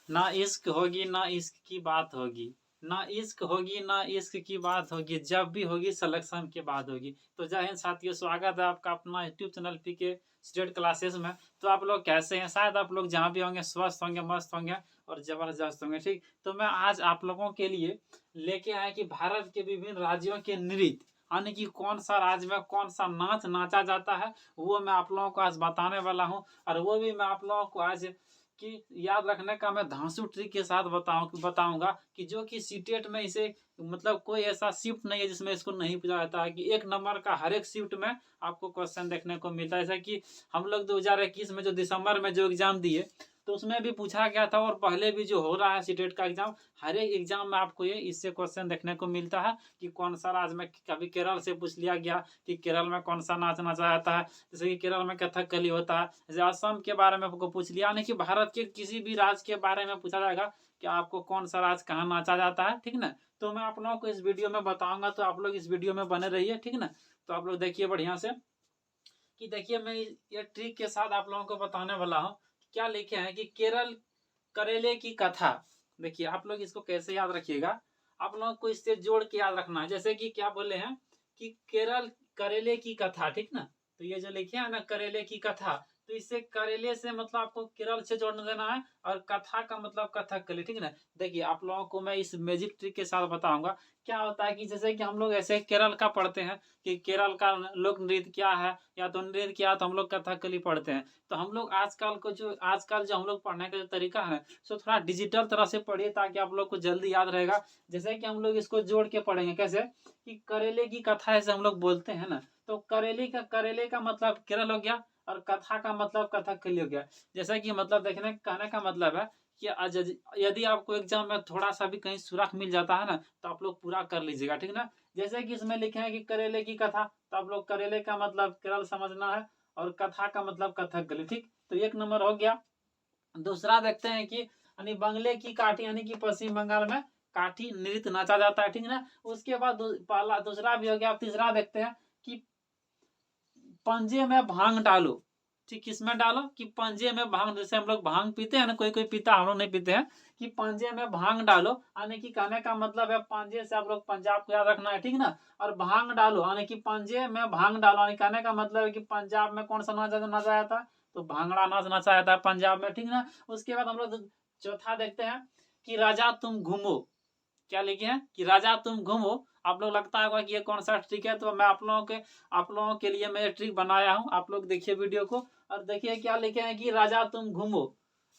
ना इश्क होगी ना इश्क की बात होगी, ना इश्क होगी ना इश्क की बात होगी, जब भी होगी सिलेक्शन के बाद होगी। तो जय हिंद साथियों, स्वागत है आपका अपना YouTube channel PK student classes में। तो आप लोग कैसे हैं? शायद आप लोग जहाँ भी होंगे स्वस्थ होंगे, मस्त होंगे और जबरदस्त होंगे। ठीक, तो मैं आज आप लोगों के लिए लेके आया कि भारत के विभिन्न राज्यों के नृत्य, यानी कि कौन सा राज्य में कौन सा नाच नाचा जाता है, वो मैं आप लोगों को आज बताने वाला हूँ। और वो भी मैं आप लोगों को आज कि याद रखने का मैं धांसू ट्रिक के साथ बताऊंगा कि जो कि सीटेट में इसे मतलब कोई ऐसा शिफ्ट नहीं है जिसमें इसको नहीं पूछा जाता है, कि एक नंबर का हर एक शिफ्ट में आपको क्वेश्चन देखने को मिलता है। जैसा कि हम लोग 2021 में जो दिसंबर में जो एग्जाम दिए, तो उसमें भी पूछा गया था, और पहले भी जो हो रहा है सीटेट का एग्जाम, हर एक एग्जाम में आपको ये इससे क्वेश्चन देखने को मिलता है कि कौन सा राज्य में, कभी केरल से पूछ लिया गया कि केरल में कौन सा नाच नाचा जाता है, जैसे कि केरल में कथकली होता है, जैसे असम के बारे में आपको पूछ लिया, यानी कि भारत के किसी भी राज्य के बारे में पूछा जाएगा कि आपको कौन सा राज्य कहाँ नाचा जाता है। ठीक ना, तो मैं आप लोगों को इस वीडियो में बताऊंगा, तो आप लोग इस वीडियो में बने रहिए। ठीक ना, तो आप लोग देखिए बढ़िया से कि देखिए मैं ये ट्रिक के साथ आप लोगों को बताने वाला हूँ। क्या लिखे हैं कि केरल करेले की कथा। देखिए आप लोग इसको कैसे याद रखिएगा, आप लोगों को इससे जोड़ के याद रखना है। जैसे कि क्या बोले हैं कि केरल करेले की कथा, ठीक ना, तो ये जो लिखे है ना करेले की कथा, तो इससे करेले से मतलब आपको केरल से जोड़ देना है, और कथा का मतलब कथकली। ठीक ना, देखिए आप लोगों को मैं इस मैजिक ट्रिक के साथ बताऊंगा। क्या होता है कि जैसे कि हम लोग ऐसे केरल का पढ़ते हैं कि केरल का लोक नृत्य क्या है, या तो नृत्य क्या है, तो हम लोग कथकली पढ़ते हैं। तो हम लोग आजकल जो हम लोग पढ़ने का जो तरीका है, सो थोड़ा डिजिटल तरह से पढ़िए ताकि आप लोग को जल्दी याद रहेगा। जैसे कि हम लोग इसको जोड़ के पढ़ेंगे कैसे, कि करेले की कथा ऐसे हम लोग बोलते हैं ना, तो करेले का मतलब केरल हो गया, और कथा का मतलब कथकली हो गया। जैसे कि मतलब देखने कहने का मतलब है कि यदि आपको एग्जाम में थोड़ा सा भी कहीं सुराख मिल जाता है ना, तो आप लोग पूरा कर लीजिएगा। ठीक ना, जैसे कि इसमें लिखे हैं कि करेले की कथा, तो आप लोग करेले का मतलब केरल समझना है, और कथा का मतलब कथकली। ठीक, तो एक नंबर हो गया। दूसरा देखते हैं कि यानी बंगले की काठी, यानी कि पश्चिम बंगाल में काठी नृत्य नाचा जाता है। ठीक ना, उसके बाद पहला दूसरा भी हो गया। तीसरा देखते हैं कि पंजे में भांग डालो। ठीक, किसमें डालो, कि पंजे में भांग, जैसे हम लोग भांग पीते हैं ना, कोई कोई पीता, हम लोग नहीं पीते हैं, कि पंजे में भांग डालो, यानी कि कहने का मतलब है पंजे से आप लोग पंजाब को याद रखना है। ठीक ना, और भांग डालो यानी कि पंजे में भांग डालो, यानी कहने का मतलब है कि पंजाब में कौन सा नाच नाचा जाता है, तो भांगड़ा नाच नाचा जाता है पंजाब में। ठीक ना, उसके बाद हम लोग चौथा देखते हैं कि राजा तुम घूमो। क्या लिखे हैं कि राजा तुम घूमो। आप लोग लगता होगा कि ये कौन सा ट्रिक है, तो मैं आप लोगों के लिए मैं ट्रिक बनाया हूँ। आप लोग देखिए वीडियो को, और देखिए क्या लिखे हैं कि राजा तुम घूमो।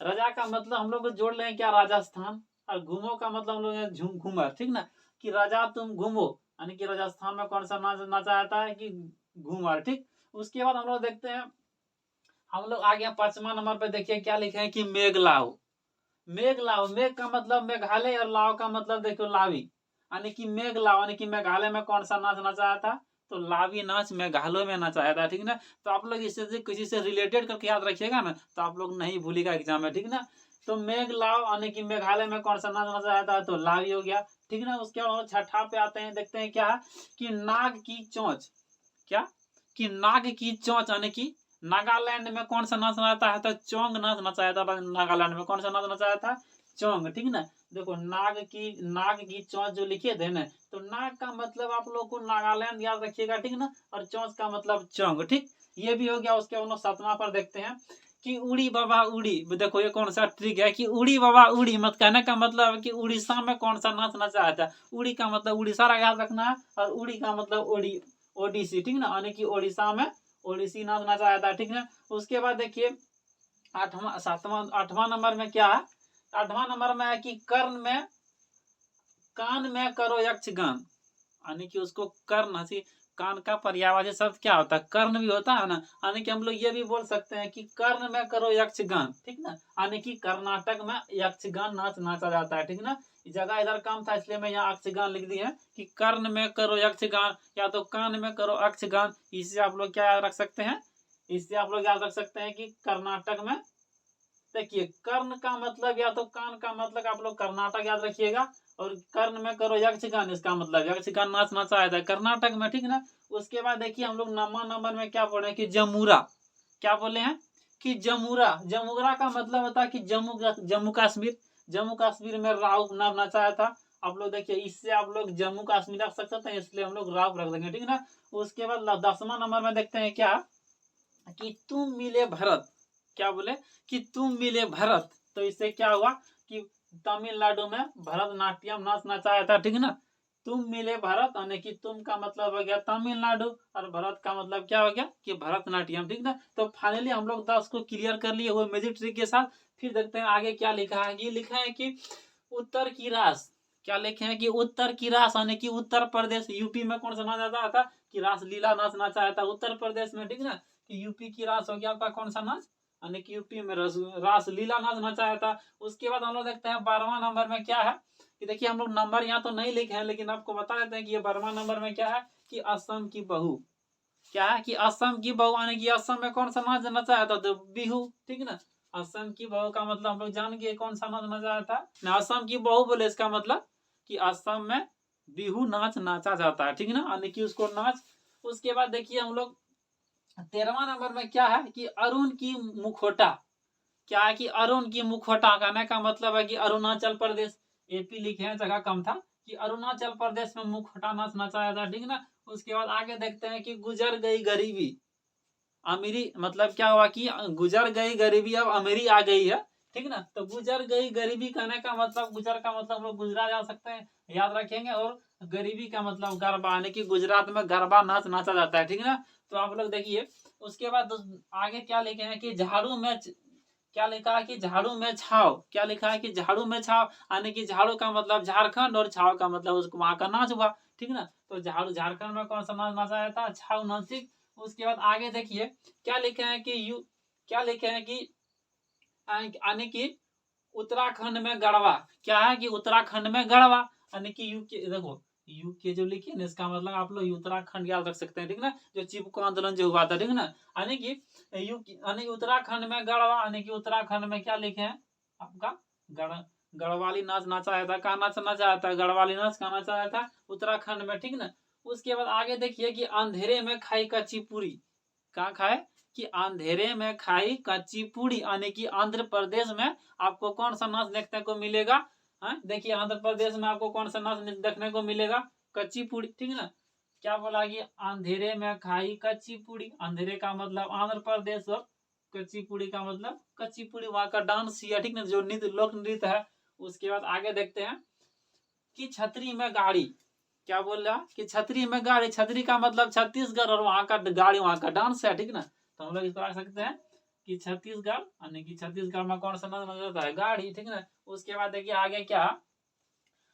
राजा का मतलब हम लोग जोड़ लें क्या, राजस्थान, और घूमो का मतलब हम लोग झूम घूमर। ठीक ना, कि राजा तुम घूमो, यानी कि राजस्थान में कौन सा नाच नाचा जाता है, कि घूमर। ठीक, उसके बाद हम लोग देखते हैं, हम लोग आ गए 5वां नंबर पे। देखिए क्या लिखे हैं कि मेघ लाओ। मेघ लाओ, मेघ का मतलब मेघालय, और लाओ का मतलब देखो लावी, यानी कि मेघ लाओ, यानी कि मेघालय में कौन सा नाच नचाया था, तो लावी नाच मेघालय में नचाया था। ठीक ना, तो आप लोग इससे किसी से रिलेटेड करके याद रखिएगा ना, तो आप लोग नहीं भूलिएगा एग्जाम में। ठीक ना, तो मेघ लाओ यानी कि मेघालय में कौन सा नाच नचाया था, तो लावी हो गया। ठीक ना, उसके बाद छठा पे आते हैं, देखते हैं क्या है कि नाग की चोंच। क्या, कि नाग की चोंच, यानी कि नागालैंड में कौन सा नाच नचाता है, तो चोंग नाच नचाया था। नागालैंड में कौन सा नाच नचाया था, चोंग। ठीक ना, देखो नाग की चोंच जो लिखे थे ना, तो नाग का मतलब आप लोग को नागालैंड याद रखिएगा। ठीक ना, और चोंच का मतलब चोंग। ठीक, ये भी हो गया। उसके बाद 7वां पर देखते हैं कि उड़ी बाबा उड़ी। देखो ये कौन सा ट्रिक है कि उड़ी बाबा उड़ी, मत कहने का मतलब है कि उड़ीसा में कौन सा नाच नचाया था। उड़ी का मतलब उड़ीसा याद रखना है, और उड़ी का मतलब ओडिसी। ठीक ना, यानी कि ओडिशा में ओडिसी नाच नचाया था। ठीक ना, उसके बाद देखिए 8वां नंबर में क्या है, 8वां नंबर में है कि कान में करो यक्षगान, यानी कि उसको कर्ण, हंसी कान का पर्यायवाची शब्द क्या होता है, कर्ण भी होता है ना, यानी कि हम लोग ये भी बोल सकते हैं कि कर्ण में करो यक्षगान। ठीक ना, यानी कि कर्नाटक में यक्षगान नाच नाचा जाता है। ठीक ना, जगह इधर कम था इसलिए मैं यहाँ यक्षगान लिख दी है कि कर्ण में करो यक्षगान, या तो कान में करो यक्षगान। इससे आप लोग क्या याद रख सकते हैं, इससे आप लोग याद रख सकते हैं कि कर्नाटक में, देखिए कर्ण का मतलब या तो कान का मतलब आप लोग कर्नाटक याद रखिएगा, और कर्ण में करो यक्षगान, इसका मतलब यक्षगान नाच नाचा है कर्नाटक में। ठीक ना, उसके बाद देखिए हम लोग 9वां नंबर में क्या बोले कि जमुरा। क्या बोले हैं कि जमुरा, जमुरा का मतलब होता है कि जम्मू कश्मीर। जम्मू कश्मीर में राव नाम नचाया था। आप लोग देखिए, इससे आप लोग जम्मू कश्मीर रख सकते हैं, इसलिए हम लोग राव रख देंगे, ठीक है ना। उसके बाद 10वां नंबर में देखते हैं क्या, कि तुम मिले भरत। क्या बोले, कि तुम मिले भरत। तो इससे क्या हुआ कि तमिलनाडु में भरतनाट्यम नाच नचाया था, ठीक है ना। तुम मिले भरत यानी कि तुम का मतलब हो गया तमिलनाडु, और भरत का मतलब क्या हो गया कि भरतनाट्यम, ठीक ना। तो फाइनली हम लोग 10 को क्लियर कर लिए वो मैजिक ट्रिक के साथ। फिर देखते हैं आगे क्या लिखा है। ये लिखा है कि उत्तर की रास। क्या लिखे हैं कि उत्तर की रास यानी कि उत्तर प्रदेश, यूपी में कौन सा नाच आता था कि रासलीला नाच नचाया था उत्तर प्रदेश में, ठीक ना। कि यूपी की रास हो गया आपका कौन सा नाच, यानी कि यूपी में रासलीला नाच नचाया था। उसके बाद हम लोग देखते हैं 12वां नंबर में क्या है, कि देखिए हम लोग नंबर यहाँ तो नहीं लिखे हैं, लेकिन आपको बता देते हैं कि ये 12वां नंबर में क्या है, कि असम की बहू। क्या है कि असम की बहू यानी कि असम में कौन सा नाच नचाया था, तो बिहू, ठीक ना। असम की बहू का मतलब हम लोग जान गए कौन सा नाच नचाया था ना, असम की बहू बोले इसका मतलब कि असम में बिहू नाच नाचा जाता है, ठीक ना, यानी कि उसको नाच। उसके बाद देखिए हम लोग 13वां नंबर में क्या है, कि अरुण की मुखोटा। क्या है कि अरुण की मुखोटा, कहने का मतलब है कि अरुणाचल प्रदेश, एपी लिखे हैं जगह कम था, कि अरुणाचल प्रदेश में मुखोटा नाच नचाया था, ठीक ना। उसके बाद आगे देखते हैं कि गुजर गई गरीबी अमीरी, मतलब क्या हुआ कि गुजर गई गरीबी अब अमीरी आ गई है, ठीक ना। तो गुजर गई गरीबी कहने का मतलब, गुजर का मतलब हम लोग गुजरा जा सकते हैं, याद रखेंगे। और गरीबी का मतलब गरबा, यानी कि गुजरात में गरबा नाच नाचा जाता है, ठीक ना। तो आप लोग देखिए उसके बाद आगे क्या लिखे हैं कि झाड़ू में, क्या लिखा है कि झाड़ू में छाव। क्या लिखा है कि झाड़ू में छाव, यानी कि झाड़ू का मतलब झारखंड और छाव का मतलब उसको वहां का नाच हुआ, ठीक ना। तो झाड़ू झारखंड में कौन सा नाच नाचा था, छाव नाच, ठीक। उसके बाद आगे देखिए क्या लिखे हैं कि क्या लिखे हैं कि यानी कि उत्तराखंड में गढ़वा। क्या है कि उत्तराखंड में गढ़वा, यानी कि यू के, देखो यू के जो लिखे ना इसका मतलब आप लोग उत्तराखंड याद रख सकते हैं, ठीक ना। जो चिपको आंदोलन जो हुआ था, ठीक ना। यानी कि यानी उत्तराखंड में गढ़वा, यानी कि उत्तराखंड में क्या लिखे हैं आपका गढ़ गढ़वाली नाच नचाया था। कहा नाच नचाया था, गढ़वाली नाच कहा नचाया था, उत्तराखंड में, ठीक ना। उसके बाद आगे देखिए कि अंधेरे में खाई कच्ची पूरी। कहाँ खाए, कि अंधेरे में खाई कच्ची पूरी, यानी कि आंध्र प्रदेश में आपको कौन सा नाच देखने को मिलेगा। हाँ देखिए आंध्र प्रदेश में आपको कौन सा नाच देखने को मिलेगा, कच्ची पूड़ी, ठीक है ना। क्या बोला कि अंधेरे में खाई कच्ची पूड़ी, अंधेरे का मतलब आंध्र प्रदेश, और कच्ची पूड़ी का मतलब कच्ची पूड़ी वहां का डांस ही है, ठीक ना, जो नृत्य लोक नृत्य है। उसके बाद आगे देखते हैं कि छतरी में गाड़ी। क्या बोल रहा कि छतरी में गाड़ी, छतरी का मतलब छत्तीसगढ़, और वहां का गाड़ी वहां का डांस है, ठीक ना। तो हम लोग इसको रख सकते हैं कि छत्तीसगढ़, यानी कि छत्तीसगढ़ में कौन सा नाच होता है, गाड़ी, ठीक ना। उसके बाद देखिए आगे क्या,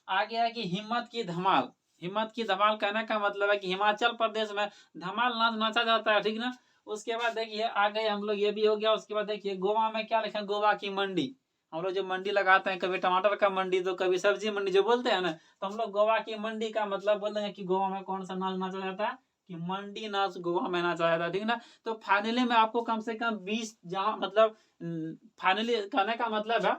आगे है कि हिम्मत की धमाल। हिम्मत की धमाल कहने का मतलब है कि हिमाचल प्रदेश में धमाल नाच नाचा जाता है, ठीक ना। उसके बाद देखिए आगे हम लोग, ये भी हो गया। उसके बाद देखिए गोवा में क्या लिखा है, गोवा की मंडी। हम लोग जो मंडी लगाते हैं, कभी टमाटर का मंडी तो कभी सब्जी मंडी जो बोलते हैं ना, तो हम लोग गोवा की मंडी का मतलब बोल रहे हैं कि गोवा में कौन सा नाच नाचा जाता है, कि मंडी नाच गोवा में नाचा जाता है, ठीक ना। तो फाइनली में आपको कम से कम 20, जहाँ मतलब फाइनली कहने का मतलब है,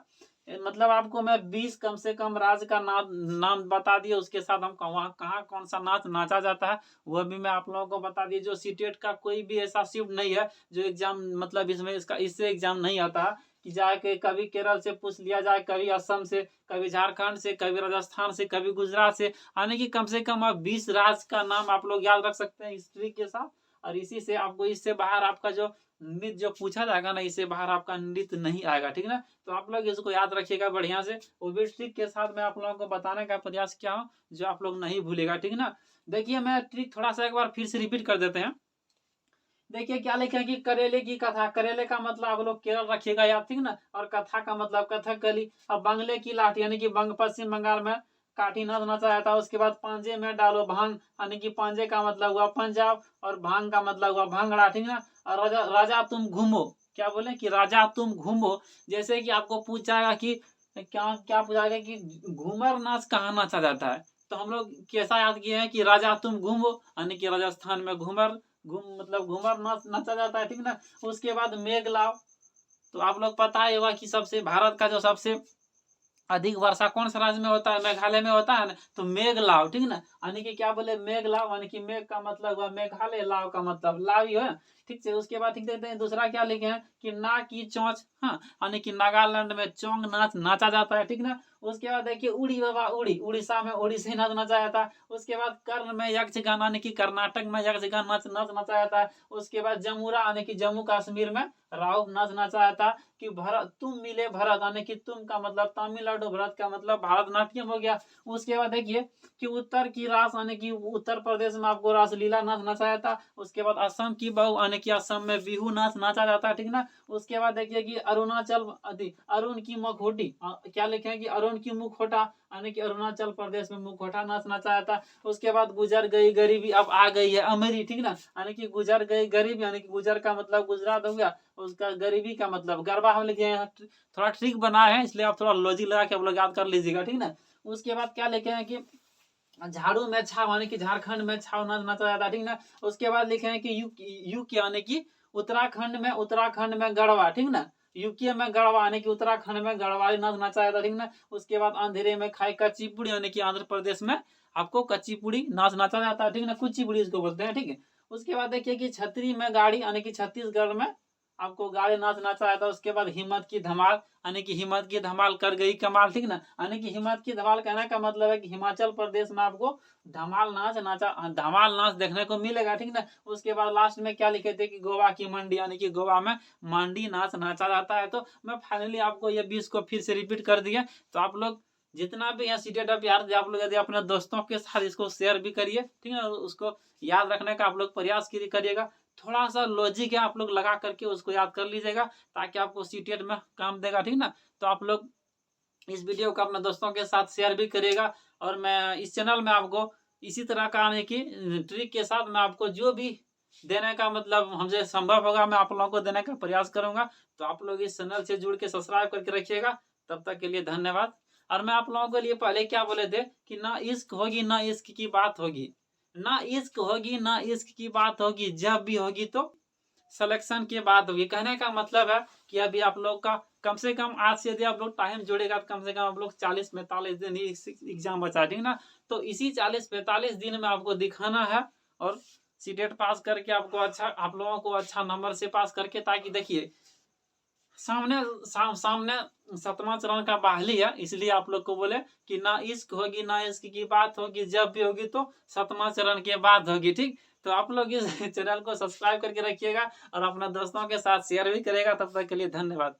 मतलब आपको मैं 20 कम से कम राज्य का नाम बता दिए, उसके साथ हम वहाँ कहाँ कौन सा नाच नाचा जाता है वह भी मैं आप लोगों को बता दिए। जो सीटेट का कोई भी ऐसा शिफ्ट नहीं है जो एग्जाम, मतलब इसमें इसका इससे एग्जाम नहीं आता है कि जाके कभी केरल से पूछ लिया जाए, कभी असम से, कभी झारखंड से, कभी राजस्थान से, कभी गुजरात से, यानी कि कम से कम आप 20 राज्य का नाम आप लोग याद रख सकते हैं हिस्ट्री के साथ। और इसी से आपको, इससे बाहर आपका जो नृत्य जो पूछा जाएगा ना, इससे बाहर आपका नृत्य नहीं आएगा, ठीक ना। तो आप लोग इसको याद रखिएगा बढ़िया से, वो भी ट्रिक के साथ मैं आप लोगों को बताने का प्रयास किया हूँ, जो आप लोग नहीं भूलेगा, ठीक ना। देखिए मैं ट्रिक थोड़ा सा एक बार फिर से रिपीट कर देते हैं। देखिए क्या लिखे हैं कि करेले की कथा। करेले का मतलब आप लोग केरल रखिएगा याद, ठीक ना। और कथा का मतलब कथकली। अब बंगले की लाठी, यानी कि पश्चिम बंगाल में काठी नाच नचाया था। उसके बाद पांजे में डालो भांग, यानी कि पांजे का मतलब हुआ पंजाब, और भांग का मतलब हुआ भांगड़ा, ठीक ना। और राजा राजा तुम घूमो। क्या बोले कि राजा तुम घूमो, जैसे कि आपको पूछाएगा कि क्या क्या पूछाएगा कि घूमर नाच कहाँ नाचा जाता है, तो हम लोग कैसा याद किए हैं कि राजा तुम घूमो, यानी कि राजस्थान में घूमर मतलब घूमर नाच नाचा जाता है, ठीक ना। उसके बाद मेघ लाव। तो आप लोग पता ही होगा कि सबसे भारत का जो सबसे अधिक वर्षा कौन सा राज्य में होता है, मेघालय में होता है ना। तो मेघ लाव, ठीक ना, यानी कि क्या बोले मेघ लाव, यानी कि मेघ का मतलब हुआ मेघालय, लाव का मतलब लाव ही है, ठीक है। उसके बाद ठीक देखते हैं दूसरा क्या लिखे हैं कि ना की चोंच, हाँ, यानी कि नागालैंड में चोंग नाच नाचा जाता है, ठीक ना। उसके बाद देखिए उड़ी बाबा उड़ी, उड़ीसा में ओडिसी नाच नाचा जाता है। उसके बाद कर्ण में यक्षगान, यानी कि कर्नाटक में यक्षगान नाच नाच नाचा जाता है। उसके बाद जमुरा, यानी कि जम्मू कश्मीर में राव नाच नाचा जाता है। कि भरत तुम मिले भरत, यानी कि तुम का मतलब तमिलनाडु, भरत का मतलब भारतनाट्यम हो गया। उसके बाद देखिए कि उत्तर की रास, यानी कि उत्तर प्रदेश में आपको रासलीला नाच नाचा जाता है। उसके बाद असम की बहू, यानी कि असम में बिहू नाच नाचा जाता है, ठीक ना। उसके बाद देखिए कि अरुणाचल अरुण की मुखौटी, क्या लिखे हैं कि अरुण की मुखौटा, यानी कि अरुणाचल प्रदेश में मुखौटा नाच नाचा जाता है। उसके बाद गुजर गई गरीबी अब आ गई है अमीरी, ठीक ना, यानी कि गुजर गई गरीबी, यानी कि गुजर का मतलब गुजरात हो गया, उसका गरीबी का मतलब गरबा हम लिखे हैं। थोड़ा ट्रिक बना है इसलिए आप थोड़ा लॉजिक लगा के आप लोग याद कर लीजिएगा, ठीक ना। उसके बाद क्या लिखे हैं कि झाड़ू में छाव, यानी कि झारखंड में छाव नाच नाचा जाता है, ठीक ना। उसके बाद लिखे हैं कि यूके, यानी कि उत्तराखंड में गढ़वा, ठीक ना। यूके में गढ़वा, यानी कि उत्तराखंड में गढ़वाली नाच नाचा जाता है, ठीक ना। उसके बाद अंधेरे में खाई कच्ची पुड़ी, यानी कि आंध्र प्रदेश में आपको कच्ची पुड़ी नाच नाचा जाता है, ठीक ना, कुची पुड़ी इसको बोलते हैं, ठीक है। उसके बाद देखिए कि छतरी में गाड़ी, यानी कि छत्तीसगढ़ में आपको गाड़ी नाच नाचा जाता है। उसके बाद हिम्मत की धमाल, यानी कि हिम्मत की धमाल कर गई कमाल, ठीक ना, यानी कि हिम्मत की धमाल कहने का मतलब है कि हिमाचल प्रदेश में आपको धमाल नाच देखने को मिलेगा, ठीक ना। उसके बाद लास्ट में क्या लिखे थे कि गोवा की मंडी, यानी कि गोवा में मंडी नाच नाचा जाता है। तो मैं फाइनली आपको ये 20 को फिर से रिपीट कर दिया। तो आप लोग जितना भी यहाँ सीटेट ऑफ यार आप लोग यदि अपने दोस्तों के साथ इसको शेयर भी करिए, ठीक है, उसको याद रखने का आप लोग प्रयास करिएगा। थोड़ा सा लॉजिक है, आप लोग लगा करके उसको याद कर लीजिएगा ताकि आपको सीटेट में काम देगा, ठीक ना। तो आप लोग इस वीडियो को अपने दोस्तों के साथ शेयर भी करिएगा। और मैं इस चैनल में आपको इसी तरह का आने की ट्रिक के साथ मैं आपको जो भी देने का मतलब हमसे संभव होगा मैं आप लोगों को देने का प्रयास करूंगा। तो आप लोग इस चैनल से जुड़ के सब्सक्राइब करके रखिएगा। तब तक के लिए धन्यवाद। और मैं आप लोगों के लिए पहले क्या बोले थे कि ना इश्क होगी ना इश्क की बात होगी, ना इश्क होगी ना इश्क की बात होगी, जब भी होगी तो सिलेक्शन की बात होगी। कहने का मतलब है कि अभी आप लोग का कम से कम आज से यदि आप लोग टाइम जोड़ेगा तो कम से कम आप लोग 40-45 दिन ही एग्जाम बचा, ठीक ना। तो इसी 40-45 दिन में आपको दिखाना है और सीटेट पास करके आपको अच्छा, आप लोगों को अच्छा नंबर से पास करके, ताकि देखिए सामने 7वां चरण का बाहली है, इसलिए आप लोग को बोले कि ना इश्क होगी ना इश्क की बात होगी, जब भी होगी तो 7वां चरण के बाद होगी, ठीक। तो आप लोग इस चैनल को सब्सक्राइब करके रखिएगा और अपने दोस्तों के साथ शेयर भी करेगा। तब तक के लिए धन्यवाद।